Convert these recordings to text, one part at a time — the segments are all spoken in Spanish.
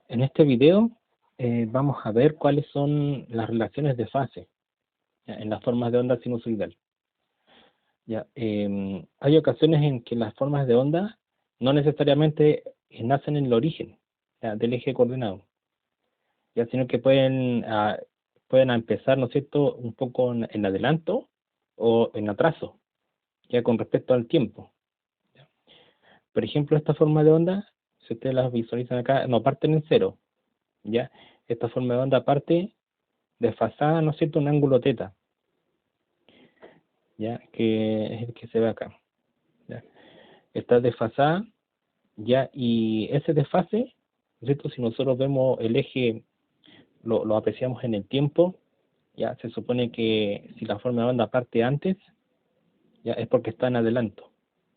En este video vamos a ver cuáles son las relaciones de fase, ¿ya?, en las formas de onda sinusoidal. ¿Ya? Hay ocasiones en que las formas de onda no necesariamente nacen en el origen, ¿ya?, del eje coordenado, ¿ya?, sino que pueden empezar, ¿no es cierto?, un poco en adelanto o en atraso, ya con respecto al tiempo. ¿Ya? Por ejemplo, esta forma de onda, si ustedes las visualizan acá, no parten en cero, ¿ya? Esta forma de onda parte desfasada, ¿no es cierto?, un ángulo teta, ¿ya?, que es el que se ve acá, ¿ya? Está desfasada, ¿ya? Y ese desfase, ¿no es cierto?, si nosotros vemos el eje, lo apreciamos en el tiempo, ¿ya? Se supone que si la forma de onda parte antes, ¿ya?, es porque está en adelanto,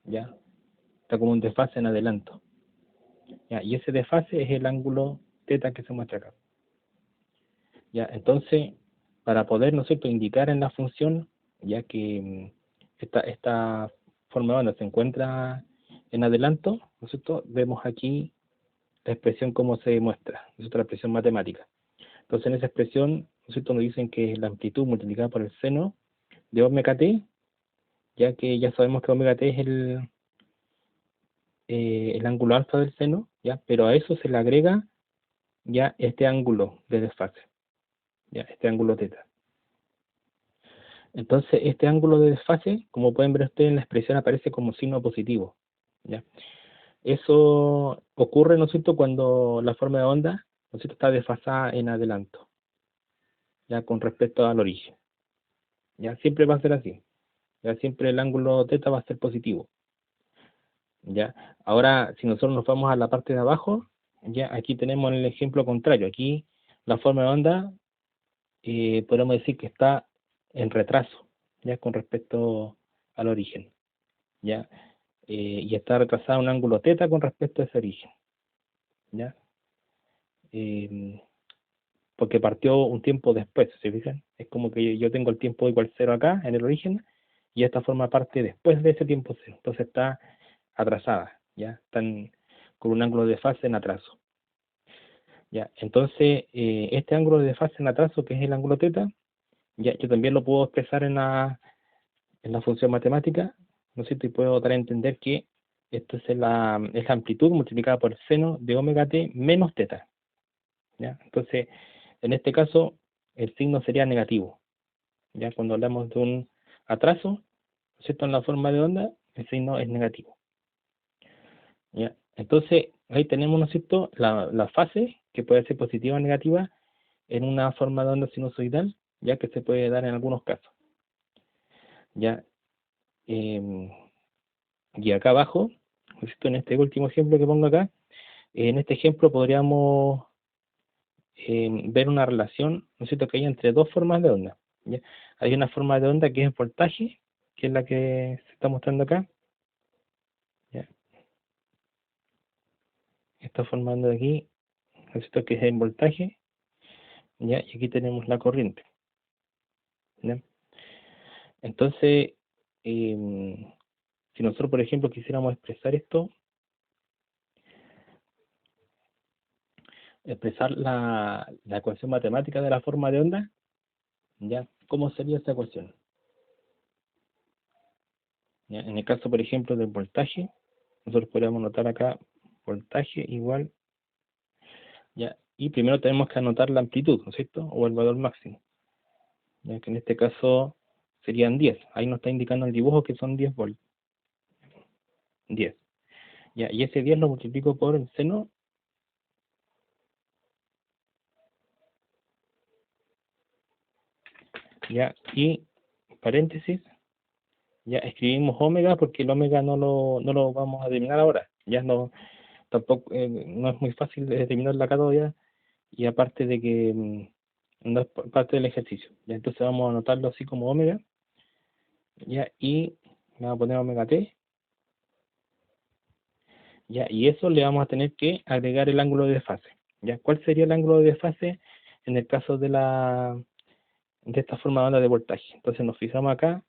¿ya? Está como un desfase en adelanto, ¿ya? Y ese desfase es el ángulo teta que se muestra acá, ¿ya? Entonces, para poder, ¿no es cierto?, indicar en la función, ya que esta forma de onda se encuentra en adelanto, ¿no es cierto?, vemos aquí la expresión como se muestra, ¿no es cierto?, la expresión matemática. Entonces, en esa expresión, ¿no es cierto?, nos dicen que es la amplitud multiplicada por el seno de omega t, ya que ya sabemos que omega t es el ángulo alfa del seno, ¿ya? Pero a eso se le agrega ya este ángulo de desfase, ya este ángulo teta. Entonces, este ángulo de desfase, como pueden ver ustedes en la expresión, aparece como signo positivo, ¿ya? Eso ocurre, ¿no es cierto?, cuando la forma de onda, ¿no es cierto?, está desfasada en adelanto, ya con respecto al origen. Ya siempre va a ser así, ya siempre el ángulo teta va a ser positivo, ya. Ahora, si nosotros nos vamos a la parte de abajo, ya aquí tenemos el ejemplo contrario. Aquí la forma de onda podemos decir que está en retraso, ya con respecto al origen, ya. Y está retrasada un ángulo teta con respecto a ese origen, ya. Eh, Porque partió un tiempo después, ¿se fijan? Es como que yo tengo el tiempo igual cero acá, en el origen, y esta forma parte después de ese tiempo cero. Entonces está atrasada, ¿ya? Están con un ángulo de fase en atraso, ¿ya? Entonces, este ángulo de fase en atraso, que es el ángulo teta, ya yo también lo puedo expresar en la función matemática, ¿no es cierto? Y puedo dar a entender que esto es la amplitud multiplicada por el seno de omega t menos teta, ¿ya? Entonces, en este caso, el signo sería negativo, ya cuando hablamos de un atraso, ¿no es cierto?, en la forma de onda, el signo es negativo, ¿ya? Entonces, ahí tenemos, ¿no es cierto?, la fase, que puede ser positiva o negativa, en una forma de onda sinusoidal, ya que se puede dar en algunos casos, ¿ya? Eh, y acá abajo, ¿no es cierto?, en este último ejemplo que pongo acá, en este ejemplo podríamos ver una relación, ¿no es cierto?, que hay entre dos formas de onda, ¿ya? Hay una forma de onda que es voltaje, que es la que se está mostrando acá, ¿ya? Esta forma de onda de aquí, ¿no es cierto?, que es el voltaje, ¿ya? Y aquí tenemos la corriente, ¿ya? Entonces, si nosotros, por ejemplo, quisiéramos expresar esto, expresar la ecuación matemática de la forma de onda, ¿ya? ¿Cómo sería esta ecuación? ¿Ya? En el caso, por ejemplo, del voltaje, nosotros podríamos anotar acá voltaje igual, ¿ya? Y primero tenemos que anotar la amplitud, ¿no es cierto?, o el valor máximo, ya que en este caso serían 10. Ahí nos está indicando el dibujo que son 10 volts, 10. ¿Ya? Y ese 10 lo multiplico por el seno, ¿ya? Y paréntesis, ya escribimos omega porque el omega no lo vamos a determinar ahora, ya no, tampoco, no es muy fácil de determinarla acá todavía, y aparte de que no es parte del ejercicio, ya. Entonces vamos a anotarlo así como omega, ya, y le vamos a poner omega t, ya, y eso le vamos a tener que agregar el ángulo de desfase, ya. ¿Cuál sería el ángulo de desfase en el caso de esta forma de onda de voltaje? Entonces nos fijamos acá,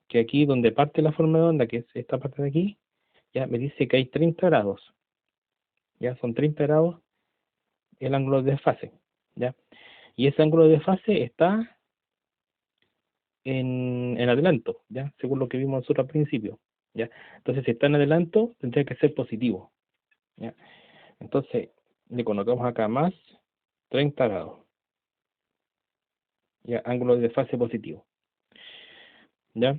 que aquí donde parte la forma de onda, que es esta parte de aquí, ya me dice que hay 30 grados, ya son 30 grados el ángulo de desfase, ¿ya? Y ese ángulo de desfase está en adelanto, ¿ya? Según lo que vimos nosotros al principio, ¿ya? Entonces, si está en adelanto, tendría que ser positivo, ¿ya? Entonces, le colocamos acá más 30 grados, ¿ya? Ángulo de desfase positivo, ¿ya?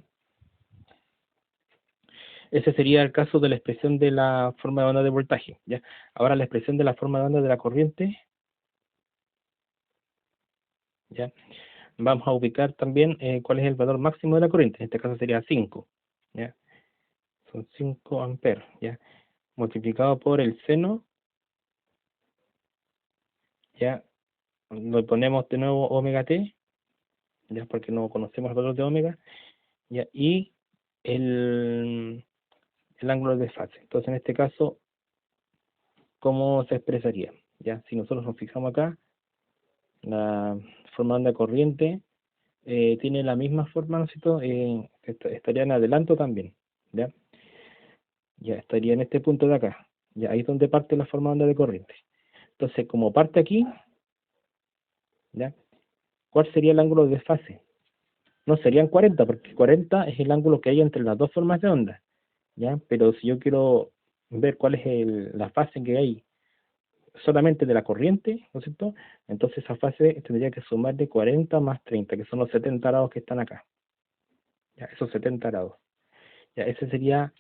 Ese sería el caso de la expresión de la forma de onda de voltaje, ¿ya? Ahora la expresión de la forma de onda de la corriente, ¿ya? Vamos a ubicar también cuál es el valor máximo de la corriente, en este caso sería 5, ¿ya? Son 5 amperes, ¿ya? Multiplicado por el seno, ¿ya? Lo ponemos de nuevo omega t, ¿ya? Porque no conocemos el valor de omega, ¿ya? Y el ángulo de desfase. Entonces, en este caso, ¿cómo se expresaría? ¿Ya? Si nosotros nos fijamos acá, la forma de onda corriente tiene la misma forma, ¿no es cierto? Estaría en adelanto también, ¿ya? Ya estaría en este punto de acá. Ya ahí es donde parte la forma de onda de corriente. Entonces, como parte aquí, ¿ya? ¿Cuál sería el ángulo de desfase? No serían 40, porque 40 es el ángulo que hay entre las dos formas de onda, ¿ya? Pero si yo quiero ver cuál es la fase que hay solamente de la corriente, ¿no es cierto? Entonces esa fase tendría que sumar de 40 más 30, que son los 70 grados que están acá. Ya, esos 70 grados. Ya, ese sería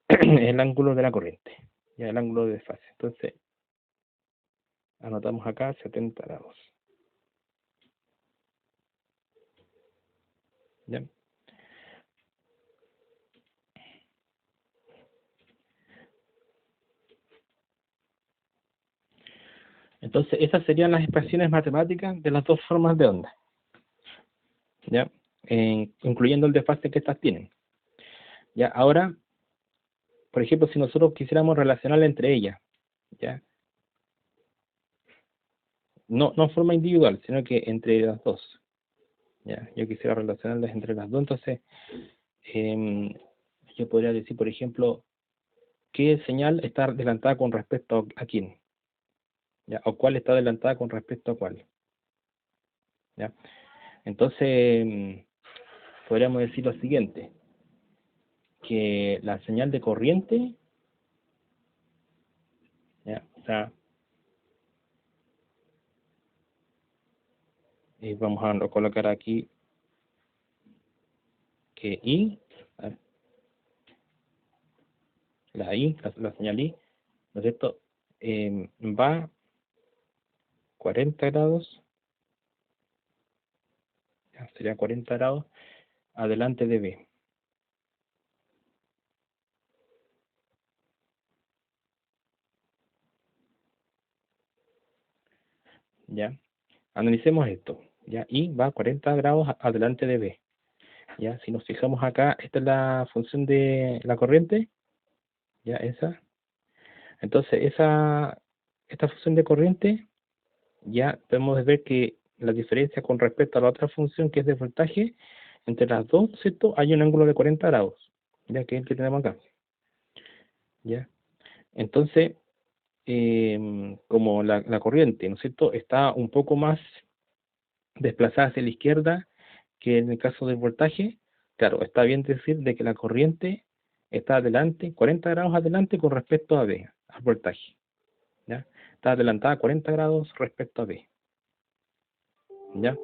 el ángulo de la corriente, ya el ángulo de desfase. Entonces, anotamos acá 70 grados. ¿Ya? Entonces, esas serían las expresiones matemáticas de las dos formas de onda, ¿ya? Incluyendo el desfase que estas tienen. Ya, ahora, por ejemplo, si nosotros quisiéramos relacionar entre ellas, ¿ya? No en forma individual, sino que entre las dos. ¿Ya? Yo quisiera relacionarlas entre las dos, entonces em, yo podría decir, por ejemplo, qué señal está adelantada con respecto a quién, ¿ya? O cuál está adelantada con respecto a cuál, ¿ya? Entonces, podríamos decir lo siguiente, que la señal de corriente, ¿ya? O sea, vamos a colocar aquí que I, a ver, la I, la señal I, ¿no es cierto? Va 40 grados, ya, sería 40 grados adelante de B, ¿ya? Analicemos esto, ¿ya? Y va 40 grados adelante de B, ¿ya? Si nos fijamos acá, esta es la función de la corriente, ¿ya? Esa. Entonces, esta función de corriente, ya podemos ver que la diferencia con respecto a la otra función que es de voltaje, entre las dos, ¿cierto? Hay un ángulo de 40 grados, ya que es el que tenemos acá, ¿ya? Entonces, como la corriente, ¿no es cierto?, está un poco más desplazada hacia la izquierda que en el caso del voltaje, claro, está bien decir de que la corriente está adelante, 40 grados adelante con respecto a B, al voltaje, ¿ya? Está adelantada 40 grados respecto a B, ¿ya?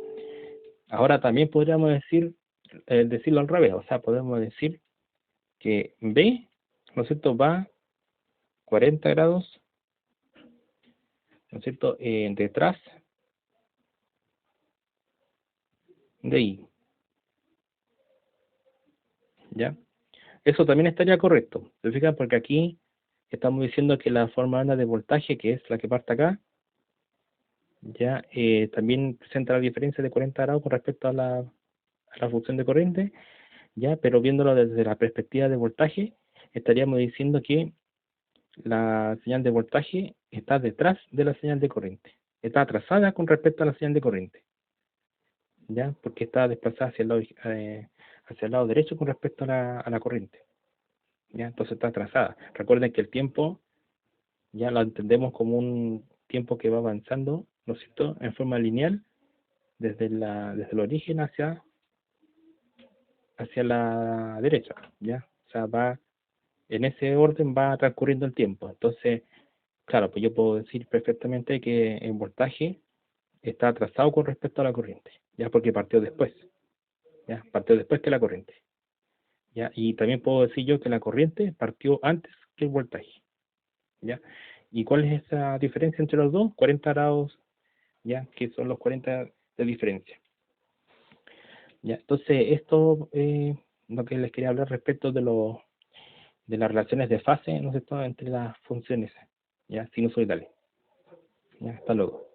Ahora también podríamos decir, decirlo al revés, o sea, podemos decir que B, ¿no es cierto?, va 40 grados, ¿no es cierto?, detrás de I, ¿ya? Eso también estaría correcto, ¿se fijan? Porque aquí estamos diciendo que la forma de onda de voltaje, que es la que parte acá, ya también presenta la diferencia de 40 grados con respecto a la función de corriente, ya, pero viéndolo desde la perspectiva de voltaje, estaríamos diciendo que la señal de voltaje está detrás de la señal de corriente, está atrasada con respecto a la señal de corriente, ya, porque está desplazada hacia el lado derecho con respecto a la corriente, ya, entonces está atrasada. Recuerden que el tiempo ya lo entendemos como tiempo que va avanzando, ¿no es cierto?, en forma lineal, desde el origen hacia la derecha, ¿ya? O sea, en ese orden va transcurriendo el tiempo. Entonces, claro, pues yo puedo decir perfectamente que el voltaje está atrasado con respecto a la corriente, ya porque partió después, ya, partió después que la corriente, ya, y también puedo decir yo que la corriente partió antes que el voltaje, ya. ¿Y cuál es esa diferencia entre los dos? 40 grados, ya, que son los 40 de diferencia. Ya, entonces esto lo que les quería hablar respecto de las relaciones de fase, ¿no es cierto?, entre las funciones, ya, sinusoidales. Ya, hasta luego.